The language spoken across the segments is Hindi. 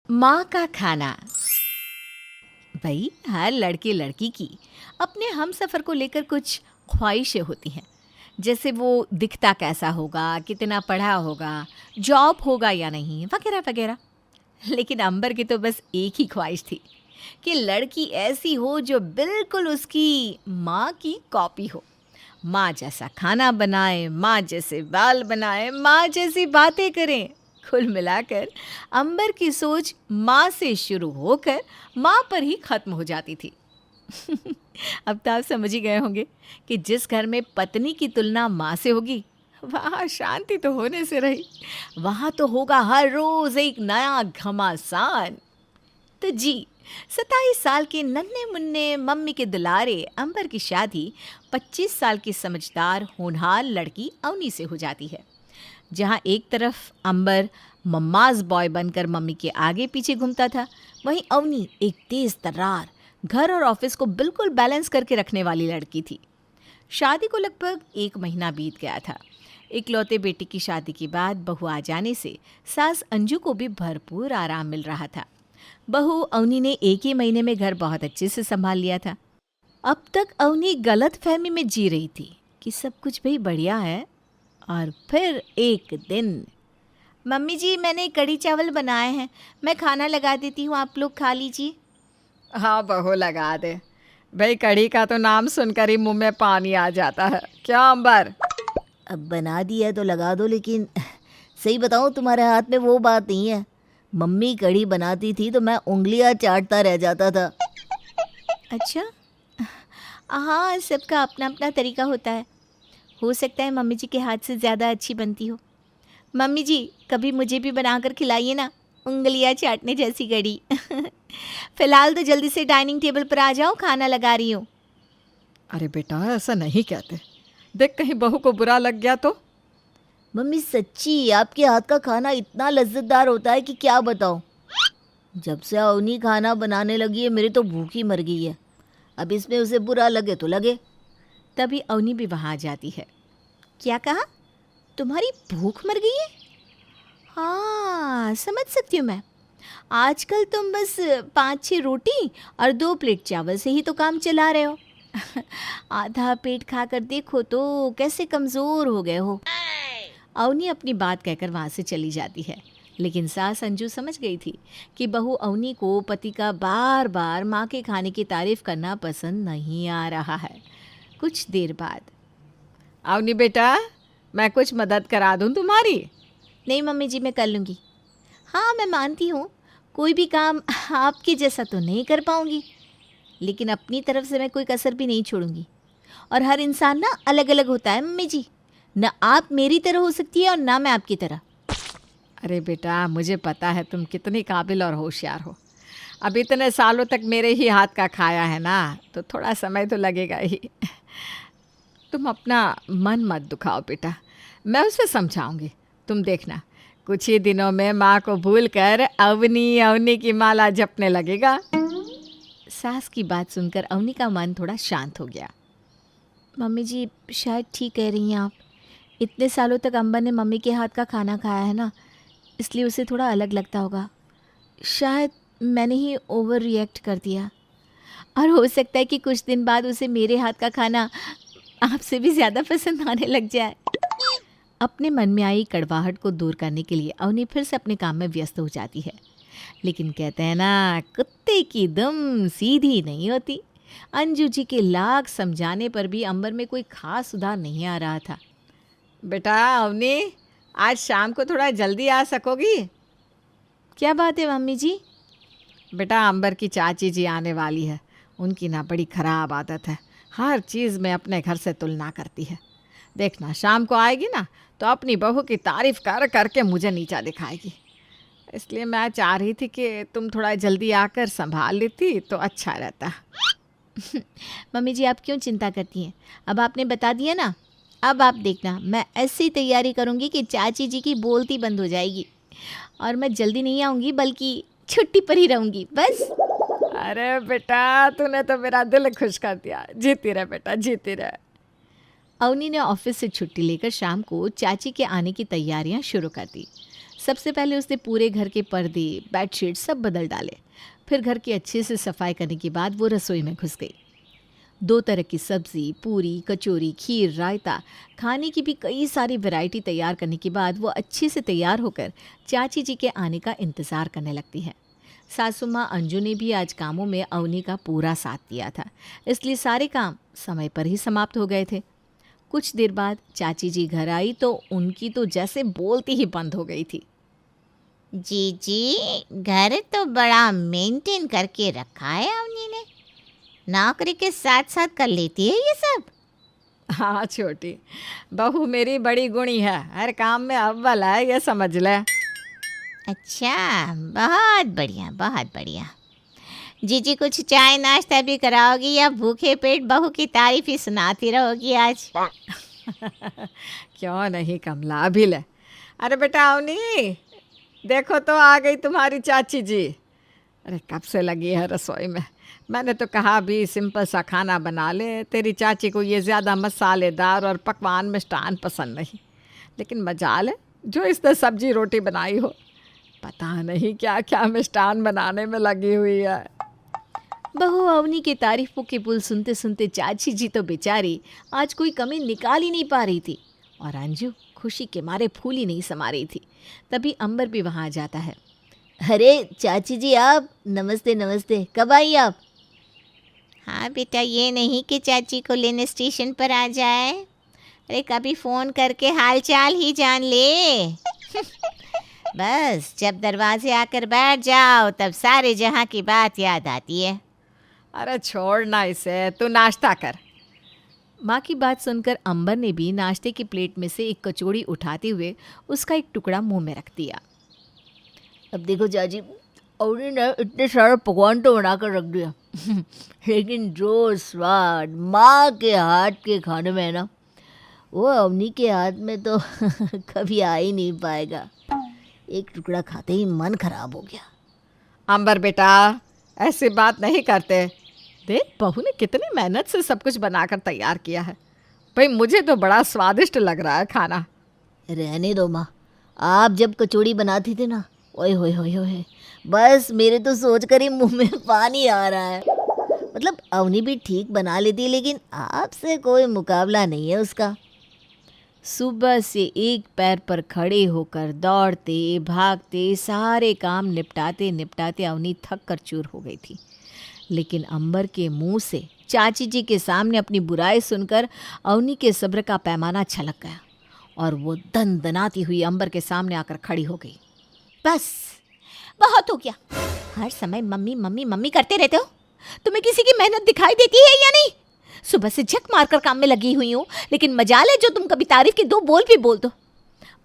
माँ का खाना। भाई हर लड़के लड़की की अपने हम सफ़र को लेकर कुछ ख्वाहिशें होती हैं। जैसे वो दिखता कैसा होगा, कितना पढ़ा होगा, जॉब होगा या नहीं, वगैरह वगैरह। लेकिन अंबर की तो बस एक ही ख्वाहिश थी कि लड़की ऐसी हो जो बिल्कुल उसकी माँ की कॉपी हो। माँ जैसा खाना बनाए, माँ जैसे बाल बनाए, माँ जैसी बातें करें। कुल मिलाकर अंबर की सोच माँ से शुरू होकर माँ पर ही खत्म हो जाती थी। अब तो आप समझ ही गए होंगे कि जिस घर में पत्नी की तुलना माँ से होगी, वहाँ शांति तो होने से रही, वहाँ तो होगा हर रोज एक नया घमासान। तो जी, 27 साल के नन्हे मुन्ने मम्मी के दुलारे अंबर की शादी 25 साल की समझदार होनहार लड़की अवनी से हो जाती है। जहाँ एक तरफ अंबर मम्माज बॉय बनकर मम्मी के आगे पीछे घूमता था, वहीं अवनी एक तेज तर्रार घर और ऑफिस को बिल्कुल बैलेंस करके रखने वाली लड़की थी। शादी को लगभग 1 महीना बीत गया था। इकलौते बेटी की शादी के बाद बहू आ जाने से सास अंजू को भी भरपूर आराम मिल रहा था। बहू अवनी ने एक ही महीने में घर बहुत अच्छे से संभाल लिया था। अब तक अवनी गलत फहमी में जी रही थी कि सब कुछ भी बढ़िया है। और फिर एक दिन, मम्मी जी मैंने कढ़ी चावल बनाए हैं, मैं खाना लगा देती हूँ, आप लोग खा लीजिए। हाँ बहू लगा दे। भाई कढ़ी का तो नाम सुनकर ही मुंह में पानी आ जाता है। क्या अंबर? अब बना दी है तो लगा दो, लेकिन सही बताऊं तुम्हारे हाथ में वो बात नहीं है। मम्मी कढ़ी बनाती थी तो मैं उंगलियां चाटता रह जाता था। अच्छा, हाँ सबका अपना अपना तरीका होता है। हो सकता है मम्मी जी के हाथ से ज़्यादा अच्छी बनती हो। मम्मी जी कभी मुझे भी बनाकर खिलाइए ना, उंगलियां चाटने जैसी कढ़ी। फिलहाल तो जल्दी से डाइनिंग टेबल पर आ जाओ, खाना लगा रही हूँ। अरे बेटा ऐसा नहीं कहते, देख कहीं बहू को बुरा लग गया तो। मम्मी सच्ची आपके हाथ का खाना इतना लज्जतदार होता है कि क्या बताऊं। जब से अवनी खाना बनाने लगी है मेरी तो भूख ही मर गई है। अब इसमें उसे बुरा लगे तो लगे। तभी अवनी भी वहाँ आ जाती है। क्या कहा? तुम्हारी भूख मर गई है? हाँ समझ सकती हूँ मैं। आजकल तुम बस 5-6 रोटी और 2 प्लेट चावल से ही तो काम चला रहे हो। आधा पेट खाकर देखो तो कैसे कमज़ोर हो गए हो। अवनी अपनी बात कहकर वहाँ से चली जाती है। लेकिन सास अंजू समझ गई थी कि बहू अवनी को पति का बार बार माँ के खाने की तारीफ करना पसंद नहीं आ रहा है। कुछ देर बाद, अवनी बेटा, मैं कुछ मदद करा दूं तुम्हारी? नहीं मम्मी जी मैं कर लूँगी। हाँ मैं मानती हूँ कोई भी काम आपके जैसा तो नहीं कर पाऊँगी, लेकिन अपनी तरफ से मैं कोई कसर भी नहीं छोड़ूंगी। और हर इंसान ना अलग अलग होता है मम्मी जी, ना आप मेरी तरह हो सकती है और ना मैं आपकी तरह। अरे बेटा मुझे पता है तुम कितनी काबिल और होशियार हो। अब इतने सालों तक मेरे ही हाथ का खाया है ना, तो थोड़ा समय तो लगेगा ही। तुम अपना मन मत दुखाओ बेटा, मैं उसे समझाऊंगी। तुम देखना कुछ ही दिनों में माँ को भूल कर अवनी अवनी की माला जपने लगेगा। सास की बात सुनकर अवनी का मन थोड़ा शांत हो गया। मम्मी जी शायद ठीक कह रही हैं आप। इतने सालों तक अंबर ने मम्मी के हाथ का खाना खाया है ना, इसलिए उसे थोड़ा अलग लगता होगा। शायद मैंने ही ओवर रिएक्ट कर दिया। और हो सकता है कि कुछ दिन बाद उसे मेरे हाथ का खाना आपसे भी ज़्यादा पसंद आने लग जाए। अपने मन में आई कड़वाहट को दूर करने के लिए अवनी फिर से अपने काम में व्यस्त हो जाती है। लेकिन कहते हैं ना, कुत्ते की दुम सीधी नहीं होती। अंजू जी के लाख समझाने पर भी अंबर में कोई खास सुधार नहीं आ रहा था। बेटा अवनी, आज शाम को थोड़ा जल्दी आ सकोगी? क्या बात है मम्मी जी? बेटा अंबर की चाची जी आने वाली है। उनकी ना बड़ी ख़राब आदत है, हर चीज़ में अपने घर से तुलना करती है। देखना शाम को आएगी ना तो अपनी बहू की तारीफ़ कर करके मुझे नीचा दिखाएगी। इसलिए मैं चाह रही थी कि तुम थोड़ा जल्दी आकर संभाल लेती तो अच्छा रहता। मम्मी जी आप क्यों चिंता करती हैं? अब आपने बता दिया ना, अब आप देखना मैं ऐसी तैयारी करूँगी कि चाची जी की बोलती बंद हो जाएगी। और मैं जल्दी नहीं आऊँगी बल्कि छुट्टी पर ही रहूँगी बस। अरे बेटा तूने तो मेरा दिल खुश कर दिया। जीती रहे बेटा, जीती रहे। अवनी ने ऑफिस से छुट्टी लेकर शाम को चाची के आने की तैयारियां शुरू कर दी। सबसे पहले उसने पूरे घर के पर्दे, बेडशीट सब बदल डाले। फिर घर की अच्छे से सफाई करने के बाद वो रसोई में घुस गई। 2 तरह की सब्ज़ी, पूरी, कचौरी, खीर, रायता, खाने की भी कई सारी वैरायटी तैयार करने के बाद वो अच्छे से तैयार होकर चाची जी के आने का इंतज़ार करने लगती है। सासू माँ अंजू ने भी आज कामों में अवनी का पूरा साथ दिया था, इसलिए सारे काम समय पर ही समाप्त हो गए थे। कुछ देर बाद चाची जी घर आई तो उनकी तो जैसे बोलती ही बंद हो गई थी। जी घर तो बड़ा मेंटेन करके रखा है अवनी ने, नौकरी के साथ साथ कर लेती है ये सब। हाँ छोटी बहू मेरी बड़ी गुणी है, हर काम में अव्वल है, ये समझ ले। अच्छा, बहुत बढ़िया बहुत बढ़िया। जीजी कुछ चाय नाश्ता भी कराओगी या भूखे पेट बहू की तारीफ ही सुनाती रहोगी आज? क्यों नहीं कमला, अभी ले। अरे बेटा अवनी, देखो तो आ गई तुम्हारी चाची जी। अरे कब से लगी है रसोई में। मैंने तो कहा भी सिंपल सा खाना बना ले, तेरी चाची को ये ज़्यादा मसालेदार और पकवान मिष्टान पसंद नहीं, लेकिन मजाल है जो इसने सब्जी रोटी बनाई हो। पता नहीं क्या क्या मिष्टान बनाने में लगी हुई है। बहू अवनी के तारीफों के पुल सुनते सुनते चाची जी तो बेचारी आज कोई कमी निकाल ही नहीं पा रही थी, और अंजू खुशी के मारे फूल ही नहीं समा रही थी। तभी अंबर भी वहाँ आ जाता है। अरे चाची जी आप, नमस्ते नमस्ते, कब आई आप? हाँ बेटा, ये नहीं कि चाची को लेने स्टेशन पर आ जाए, अरे कभी फ़ोन करके हाल चाल ही जान ले। बस जब दरवाजे आकर बैठ जाओ तब सारे जहाँ की बात याद आती है। अरे छोड़ना इसे, तू नाश्ता कर। माँ की बात सुनकर अंबर ने भी नाश्ते की प्लेट में से एक कचौड़ी उठाते हुए उसका एक टुकड़ा मुंह में रख दिया। अब देखो चाची, अवनी ने इतने सारे पकवान तो बना कर रख दिया, लेकिन जो स्वाद माँ के हाथ के खाने में है ना, वो अवनी के हाथ में तो कभी आ ही नहीं पाएगा। एक टुकड़ा खाते ही मन खराब हो गया। अंबर बेटा ऐसी बात नहीं करते, देख बहू ने कितनी मेहनत से सब कुछ बनाकर तैयार किया है। भाई मुझे तो बड़ा स्वादिष्ट लग रहा है खाना। रहने दो माँ, आप जब कचौड़ी बनाती थी ना, ओए होए होए होए, बस मेरे तो सोच कर ही मुंह में पानी आ रहा है। मतलब अवनी भी ठीक बना लेती है, लेकिन आपसे कोई मुकाबला नहीं है उसका। सुबह से एक पैर पर खड़े होकर दौड़ते भागते सारे काम निपटाते निपटाते अवनी थक कर चूर हो गई थी, लेकिन अंबर के मुंह से चाची जी के सामने अपनी बुराई सुनकर अवनी के सब्र का पैमाना छलक गया और वो दनदनाती हुई अंबर के सामने आकर खड़ी हो गई। बस बहुत हो गया, हर समय मम्मी मम्मी मम्मी करते रहते हो। तुम्हें किसी की मेहनत दिखाई देती है या नहीं? सुबह से झक मारकर काम में लगी हुई हूँ, लेकिन मजाल है जो तुम कभी तारीफ के 2 बोल भी बोल दो।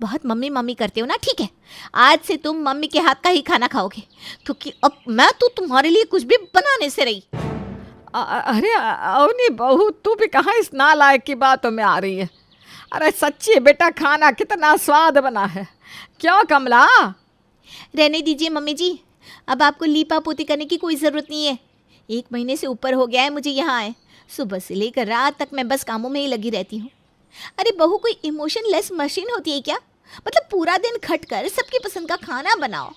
बहुत मम्मी मम्मी करते हो ना, ठीक है, आज से तुम मम्मी के हाथ का ही खाना खाओगे, क्योंकि अब मैं तो तुम्हारे लिए कुछ भी बनाने से रही। अरे अवनी बहू, तू भी कहाँ इस नालायक की बातों में आ रही है। अरे सच्ची बेटा, खाना कितना स्वाद बना है। क्यों कमला? रहने दीजिए मम्मी जी, अब आपको लीपा पोती करने की कोई ज़रूरत नहीं है। 1 महीने से ऊपर हो गया है मुझे यहाँ आए, सुबह से लेकर रात तक मैं बस कामों में ही लगी रहती हूँ। अरे बहू कोई इमोशनलेस मशीन होती है क्या? मतलब पूरा दिन खट कर सबकी पसंद का खाना बनाओ,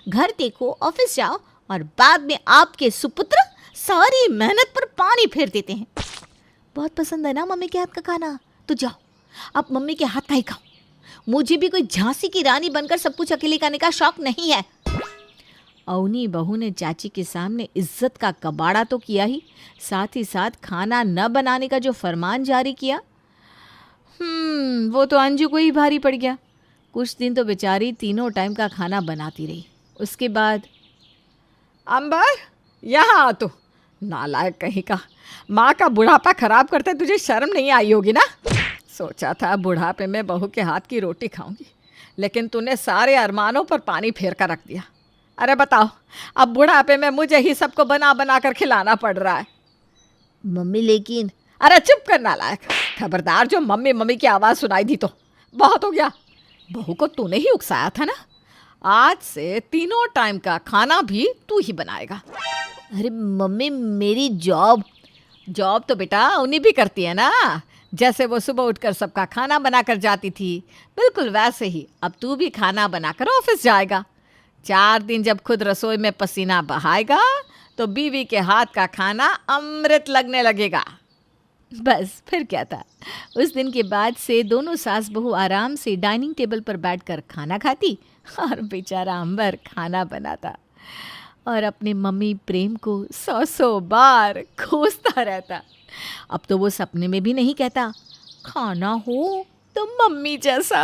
घर देखो, ऑफिस जाओ, और बाद में आपके सुपुत्र सारी मेहनत पर पानी फेर देते हैं। बहुत पसंद है ना मम्मी के हाथ का खाना, तो जाओ आप मम्मी के हाथ का ही खाओ। मुझे भी कोई झांसी की रानी बनकर सब कुछ अकेले करने का शौक नहीं है। अवनी बहू ने चाची के सामने इज्जत का कबाड़ा तो किया ही, साथ ही साथ खाना न बनाने का जो फरमान जारी किया, वो तो अंजू को ही भारी पड़ गया। कुछ दिन तो बेचारी तीनों टाइम का खाना बनाती रही। उसके बाद अंबर यहाँ आ, तो नालायक कहीं का, माँ का बुढ़ापा खराब करते तुझे शर्म नहीं आई होगी ना। सोचा था बुढ़ापे में बहू के हाथ की रोटी खाऊंगी, लेकिन तूने सारे अरमानों पर पानी फेर कर रख दिया। अरे बताओ, अब बुढ़ापे में मुझे ही सबको बना बना कर खिलाना पड़ रहा है। मम्मी लेकिन, अरे चुप कर नालायक, खबरदार जो मम्मी मम्मी की आवाज़ सुनाई दी तो बहुत हो गया। बहू को तूने ही उकसाया था ना, आज से तीनों टाइम का खाना भी तू ही बनाएगा। अरे मम्मी मेरी जॉब तो बेटा उन्हीं भी करती है ना, जैसे वो सुबह उठकर सबका खाना बनाकर जाती थी, बिल्कुल वैसे ही अब तू भी खाना बनाकर ऑफिस जाएगा। 4 दिन जब खुद रसोई में पसीना बहाएगा तो बीवी के हाथ का खाना अमृत लगने लगेगा। बस फिर क्या था, उस दिन के बाद से दोनों सास बहू आराम से डाइनिंग टेबल पर बैठकर खाना खाती और बेचारा अंबर खाना बनाता और अपनी मम्मी प्रेम को 100 बार कोसता रहता। अब तो वो सपने में भी नहीं कहता खाना हो तो मम्मी जैसा।